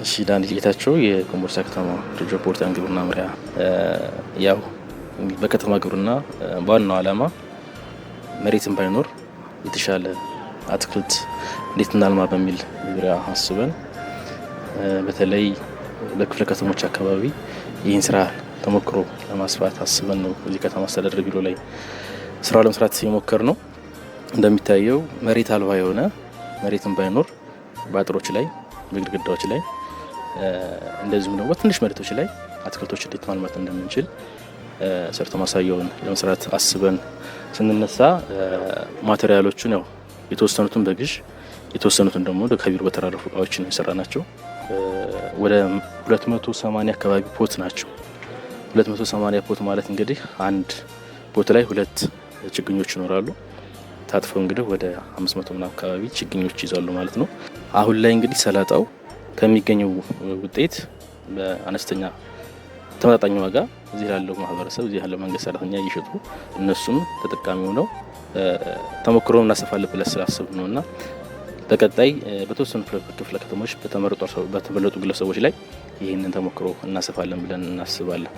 እሺ ዳንኤል ጌታቸው የኮምቦልቻ ከተማ ሪፖርተር ግብርና መምሪያ። ያው በከተማ ግብርና በዋናው ዓላማ መሬትን ባይኖር የተሻለ አትክልት እንዴት እናልማ በሚል ዙሪያ አስበን በተለይ በክፍለ ከተሞች አካባቢ ይህን ስራ ተሞክሮ ለማስፋት አስበን ነው እዚህ ከተማ አስተዳደር ቢሮ ላይ ስራው ለመስራት የሞከር ነው። እንደሚታየው መሬት አልባ የሆነ መሬትን ባይኖር በአጥሮች ላይ በግድግዳዎች ላይ እንደዚሁም ደግሞ በትንሽ መሬቶች ላይ አትክልቶች እንዴት ማልማት እንደምንችል ሰርቶ ማሳያውን ለመስራት አስበን ስንነሳ ማቴሪያሎቹን ያው የተወሰኑትን በግዥ የተወሰኑትን ደግሞ ከቢሮ በተራረፉ እቃዎች ነው የሰራናቸው። ወደ 280 አካባቢ ፖት ናቸው። 280 ፖት ማለት እንግዲህ አንድ ፖት ላይ 2 ችግኞች ይኖራሉ። ታጥፈው እንግዲህ ወደ 500 ምናምን አካባቢ ችግኞች ይዛሉ ማለት ነው። አሁን ላይ እንግዲህ ሰላጣው ከሚገኘው ውጤት በአነስተኛ ተመጣጣኝ ዋጋ እዚህ ያለው ማህበረሰብ እዚህ ያለው መንግስት ሰራተኛ እየሸጡ እነሱም ተጠቃሚው ነው ተሞክሮን እናሰፋለን ብለን ስላሰብን ነውና በቀጣይ በተወሰኑ ክፍለ ከተሞች በተመረጡ ግለሰቦች ላይ ይህንን ተሞክሮ እናሰፋለን ብለን እናስባለን።